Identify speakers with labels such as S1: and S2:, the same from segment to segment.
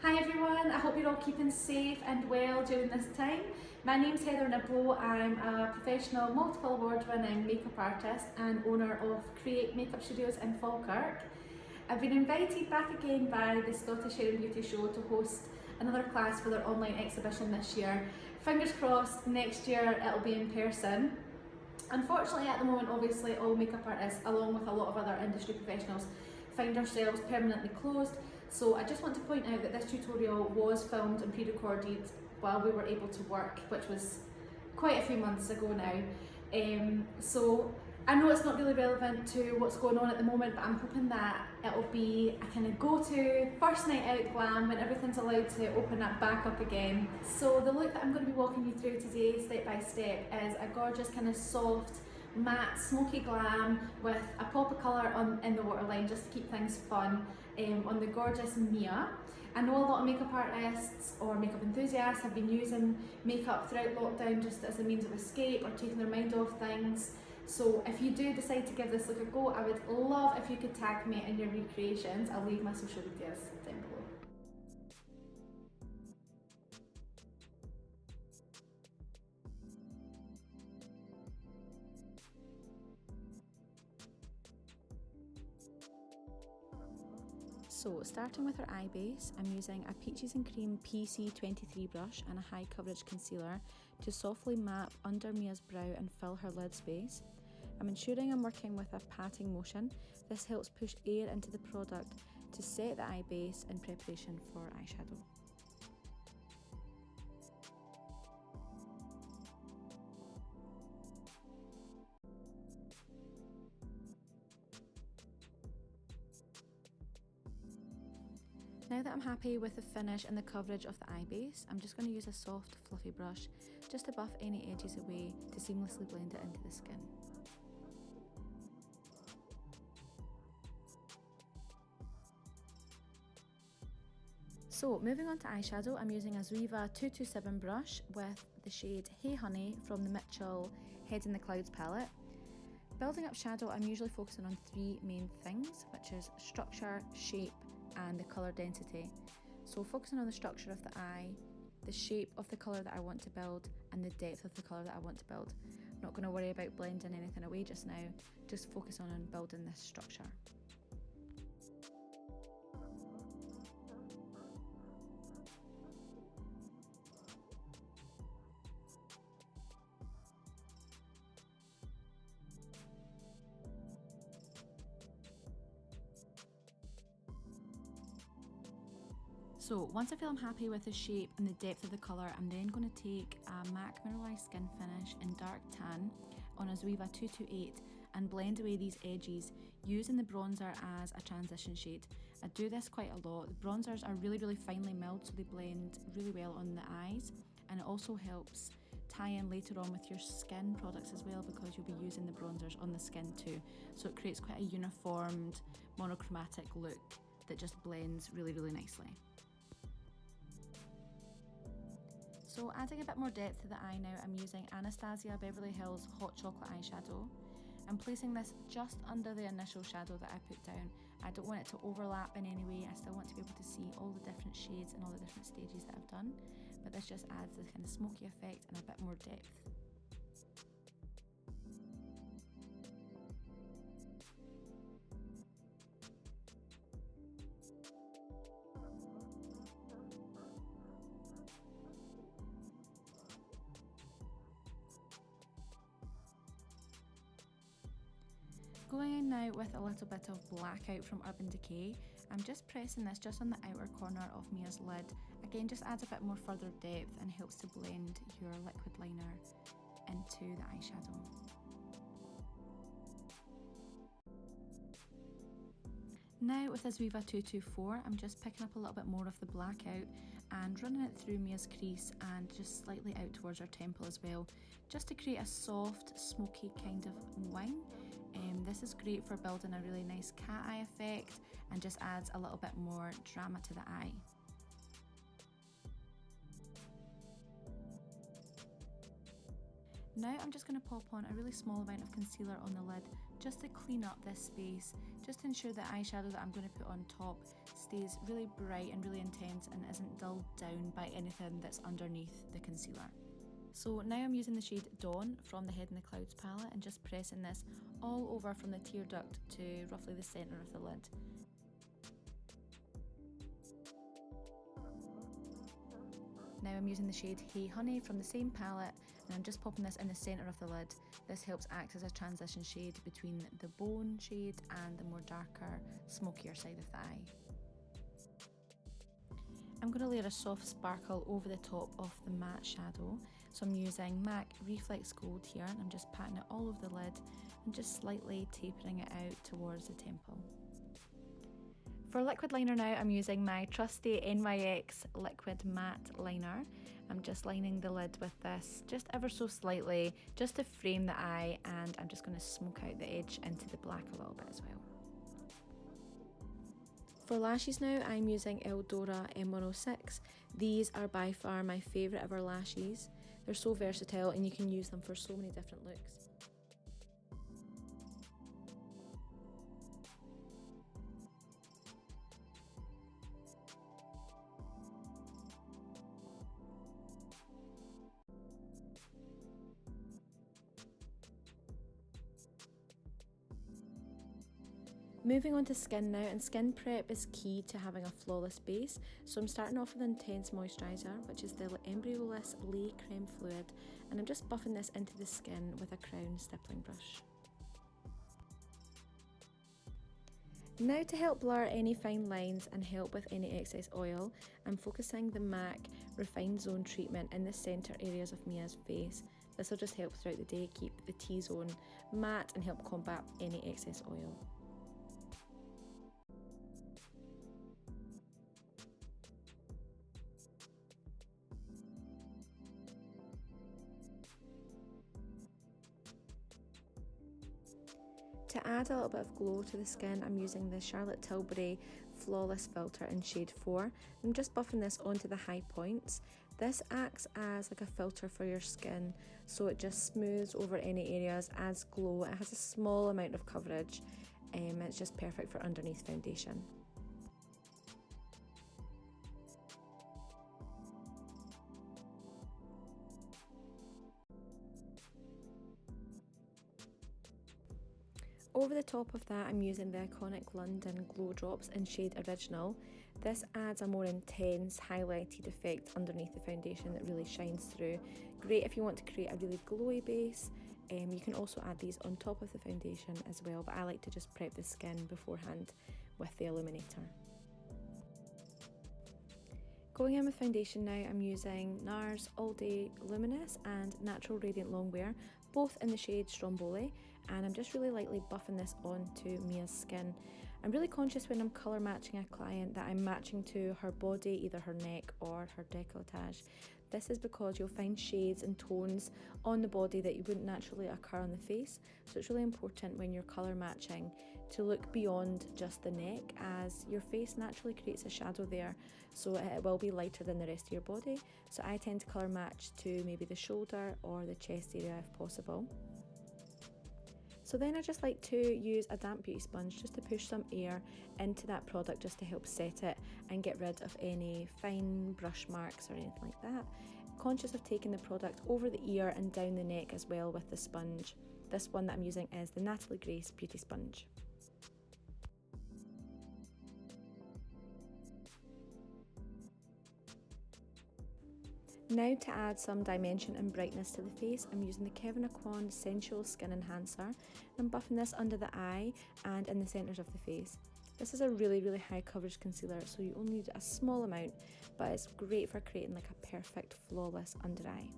S1: Hi everyone, I hope you're all keeping safe and well during this time. My name's Niblo. I'm a professional, multiple award-winning makeup artist and owner of Create Makeup Studios in Falkirk. I've been invited back again by the Scottish Hair and Beauty Show to host another class for their online exhibition this year. Fingers crossed next year it'll be in person. Unfortunately at the moment, obviously all makeup artists, along with a lot of other industry professionals, find ourselves permanently closed. So I just want to point out that this tutorial was filmed and pre-recorded while we were able to work, which was quite a few months ago now. So I know it's not really relevant to what's going on at the moment, but I'm hoping that it'll be a kind of go-to first night out glam when everything's allowed to open up back up again. So the look that I'm going to be walking you through today, step by step, is a gorgeous kind of soft, matte, smoky glam with a pop of colour in the waterline just to keep things fun on the gorgeous Mia. I know a lot of makeup artists or makeup enthusiasts have been using makeup throughout lockdown just as a means of escape or taking their mind off things. So if you do decide to give this look a go, I would love if you could tag me in your recreations. I'll leave my social details down below. So starting with our eye base, I'm using a Peaches and Cream PC23 brush and a high coverage concealer to softly map under Mia's brow and fill her lid space. I'm ensuring I'm working with a patting motion. This helps push air into the product to set the eye base in preparation for eyeshadow. Now that I'm happy with the finish and the coverage of the eye base, I'm just going to use a soft fluffy brush just to buff any edges away to seamlessly blend it into the skin. So moving on to eyeshadow, I'm using a ZOEVA 227 brush with the shade Hey Honey from the Mitchell Head in the Clouds palette. Building up shadow, I'm usually focusing on three main things, which is structure, shape, and the colour density. So focusing on the structure of the eye, the shape of the colour that I want to build, and the depth of the colour that I want to build. I'm not going to worry about blending anything away just now, just focus on building this structure. So once I feel I'm happy with the shape and the depth of the colour, I'm then going to take a MAC Mineralised Skin Finish in Dark Tan on a ZOEVA 228 and blend away these edges using the bronzer as a transition shade. I do this quite a lot. The bronzers are really finely milled, so they blend really well on the eyes, and it also helps tie in later on with your skin products as well, because you'll be using the bronzers on the skin too. So it creates quite a uniformed monochromatic look that just blends really nicely. So adding a bit more depth to the eye now, I'm using Anastasia Beverly Hills Hot Chocolate Eyeshadow. I'm placing this just under the initial shadow that I put down. I don't want it to overlap in any way. I still want to be able to see all the different shades and all the different stages that I've done, but this just adds this kind of smoky effect and a bit more depth. Going in now with a little bit of Blackout from Urban Decay. I'm just pressing this just on the outer corner of Mia's lid. Again, just adds a bit more further depth and helps to blend your liquid liner into the eyeshadow. Now with the ZOEVA 224, I'm just picking up a little bit more of the Blackout and running it through Mia's crease and just slightly out towards her temple as well, just to create a soft, smoky kind of wing. This is great for building a really nice cat eye effect and just adds a little bit more drama to the eye. Now I'm just going to pop on a really small amount of concealer on the lid just to clean up this space just to ensure the eyeshadow that I'm going to put on top stays really bright and really intense and isn't dulled down by anything that's underneath the concealer. So now I'm using the shade Dawn from the Head in the Clouds palette and just pressing this all over from the tear duct to roughly the centre of the lid. Now I'm using the shade Hey Honey from the same palette and I'm just popping this in the centre of the lid. This helps act as a transition shade between the bone shade and the more darker, smokier side of the eye. I'm going to layer a soft sparkle over the top of the matte shadow. So I'm using MAC Reflex Gold here and I'm just patting it all over the lid and just slightly tapering it out towards the temple. For liquid liner now, I'm using my trusty NYX liquid matte liner. I'm just lining the lid with this just ever so slightly, just to frame the eye, and I'm just going to smoke out the edge into the black a little bit as well. For lashes now, I'm using ELDORA M106. These are by far my favourite ever lashes. They're so versatile and you can use them for so many different looks. Moving on to skin now, and skin prep is key to having a flawless base. So I'm starting off with Intense Moisturiser, which is the Embryoless Lay Creme Fluid, and I'm just buffing this into the skin with a Crown stippling brush. Now to help blur any fine lines and help with any excess oil, I'm focusing the MAC Refined Zone treatment in the centre areas of Mia's face. This will just help throughout the day keep the T-zone matte and help combat any excess oil. To add a little bit of glow to the skin, I'm using the Charlotte Tilbury Flawless Filter in shade 4. I'm just buffing this onto the high points. This acts as like a filter for your skin, so it just smooths over any areas, adds glow. It has a small amount of coverage, and it's just perfect for underneath foundation. Over the top of that, I'm using the iconic London Glow Drops in shade Original. This adds a more intense highlighted effect underneath the foundation that really shines through. Great if you want to create a really glowy base. You can also add these on top of the foundation as well, but I like to just prep the skin beforehand with the illuminator. Going in with foundation now, I'm using NARS All Day Luminous and Natural Radiant Longwear, both in the shade Stromboli, and I'm just really lightly buffing this onto Mia's skin. I'm really conscious when I'm colour matching a client that I'm matching to her body, either her neck or her décolletage. This is because you'll find shades and tones on the body that you wouldn't naturally occur on the face, so it's really important when you're colour matching to look beyond just the neck, as your face naturally creates a shadow there, so it will be lighter than the rest of your body. So I tend to colour match to maybe the shoulder or the chest area if possible. So then I just like to use a damp beauty sponge just to push some air into that product just to help set it and get rid of any fine brush marks or anything like that. Conscious of taking the product over the ear and down the neck as well with the sponge. This one that I'm using is the Natalie Grace Beauty Sponge. Now to add some dimension and brightness to the face, I'm using the Kevyn Aucoin Sensual Skin Enhancer. I'm buffing this under the eye and in the centres of the face. This is a really high coverage concealer, so you only need a small amount, but it's great for creating like a perfect flawless under eye.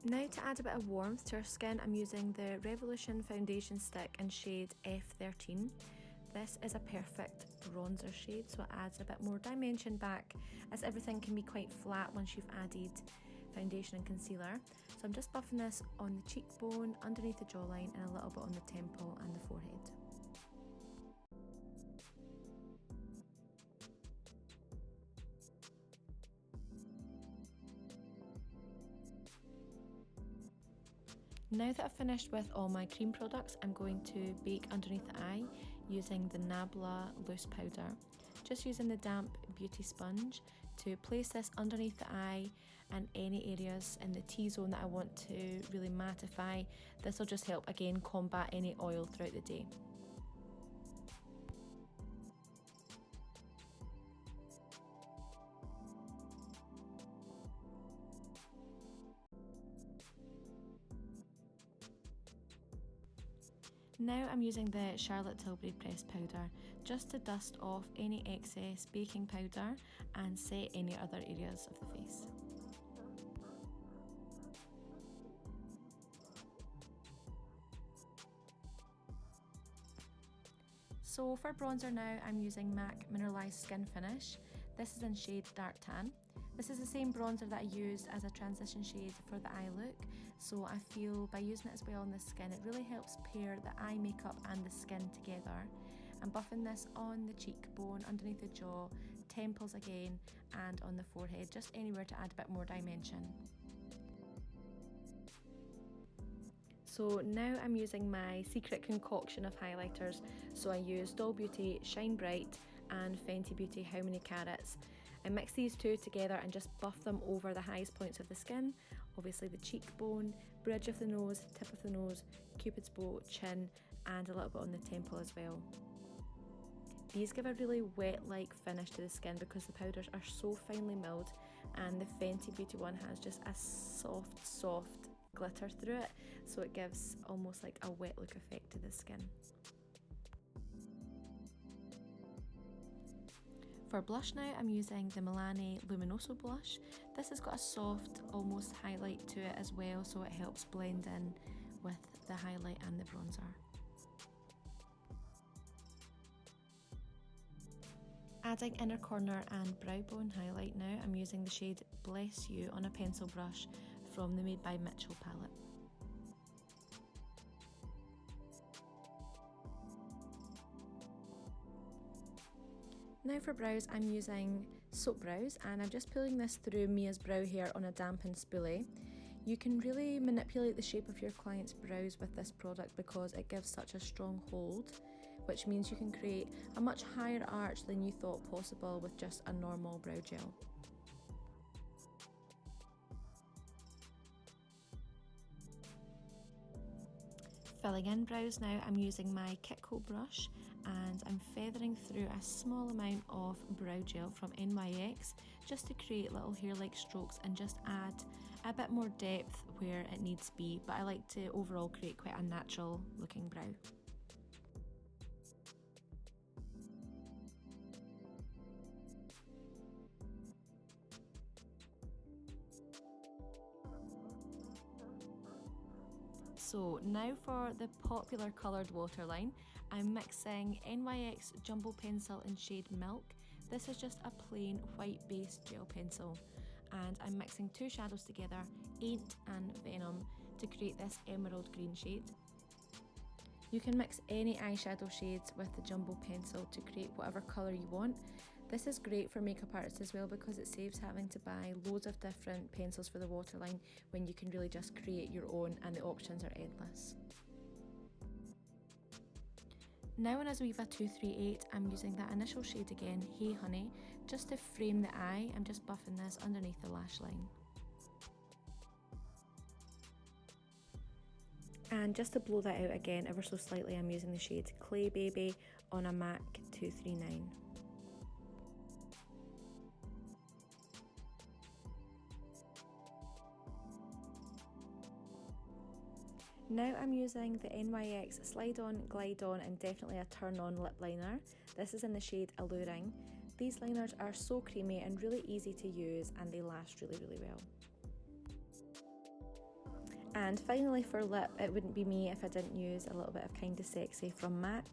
S1: Now to add a bit of warmth to our skin, I'm using the Revolution Foundation Stick in shade F13.
S2: This is a perfect bronzer shade, so it adds a bit more dimension back, as everything can be quite flat once you've added foundation and concealer. So I'm just buffing this on the cheekbone, underneath the jawline, and a little bit on the temple and the forehead. Now that I've finished with all my cream products, I'm going to bake underneath the eye using the NABLA loose powder. Just using the damp beauty sponge to place this underneath the eye and any areas in the T-zone that I want to really mattify. This will just help again combat any oil throughout the day. Now I'm using the Charlotte Tilbury pressed powder just to dust off any excess baking powder and set any other areas of the face. So for bronzer now, I'm using MAC Mineralize Skin Finish. This is in shade Dark Tan. This is the same bronzer that I used as a transition shade for the eye look, so I feel by using it as well on the skin, it really helps pair the eye makeup and the skin together. I'm buffing this on the cheekbone, underneath the jaw, temples again, and on the forehead, just anywhere to add a bit more dimension. So now I'm using my secret concoction of highlighters. So I use Doll Beauty Shine Bright and Fenty Beauty How Many Carats. I mix these two together and just buff them over the highest points of the skin, obviously the cheekbone, bridge of the nose, tip of the nose, cupid's bow, chin, and a little bit on the temple as well. These give a really wet-like finish to the skin because the powders are so finely milled, and the Fenty Beauty one has just a soft glitter through it, so it gives almost like a wet look effect to the skin. For blush now, I'm using the Milani Luminoso blush. This has got a soft, almost highlight to it as well, so it helps blend in with the highlight and the bronzer. Adding inner corner and brow bone highlight now, I'm using the shade Bless You on a pencil brush from the Made by Mitchell palette. Now for brows, I'm using Soap Brows, and I'm just pulling this through Mia's brow hair on a dampened spoolie. You can really manipulate the shape of your client's brows with this product because it gives such a strong hold, which means you can create a much higher arch than you thought possible with just a normal brow gel. Filling in brows now, I'm using my MYKITCO brush and I'm feathering through a small amount of brow gel from NYX just to create little hair-like strokes and just add a bit more depth where it needs to be, but I like to overall create quite a natural looking brow. So now for the popular coloured waterline, I'm mixing NYX Jumbo Pencil in shade Milk. This is just a plain white based gel pencil, and I'm mixing two shadows together, Ain't and Venom, to create this emerald green shade. You can mix any eyeshadow shades with the Jumbo Pencil to create whatever colour you want. This is great for makeup artists as well because it saves having to buy loads of different pencils for the waterline when you can really just create your own and the options are endless. Now in a ZOEVA 238, I'm using that initial shade again, Hey Honey, just to frame the eye. I'm just buffing this underneath the lash line. And just to blow that out again ever so slightly, I'm using the shade Clay Baby on a MAC 239. Now I'm using the NYX Slide On, Glide On and definitely a Turn On lip liner. This is in the shade Alluring. These liners are so creamy and really easy to use and they last really well. And finally for lip, it wouldn't be me if I didn't use a little bit of Kinda Sexy from MAC.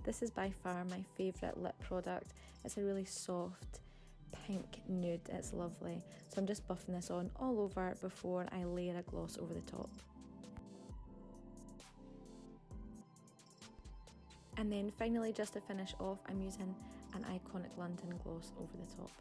S2: This is by far my favourite lip product. It's a really soft pink nude, it's lovely. So I'm just buffing this on all over before I layer a gloss over the top. And then finally, just to finish off, I'm using an Iconic London gloss over the top.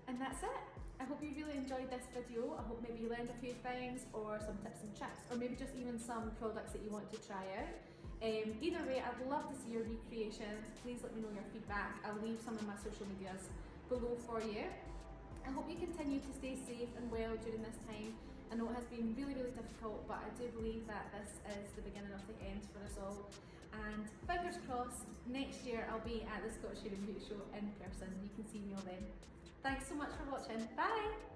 S1: And that's it. I hope you really enjoyed this video. I hope maybe you learned a few things or some tips and tricks, or maybe just even some products that you want to try out. Either way, I'd love to see your recreations. Please let me know your feedback. I'll leave some of my social medias below for you. I hope you continue to stay safe and well during this time. I know it has been really, really difficult, but I do believe that this is the beginning of the end for us all. And fingers crossed, next year I'll be at the Scottish Hair and Beauty Show in person. You can see me all then. Thanks so much for watching. Bye!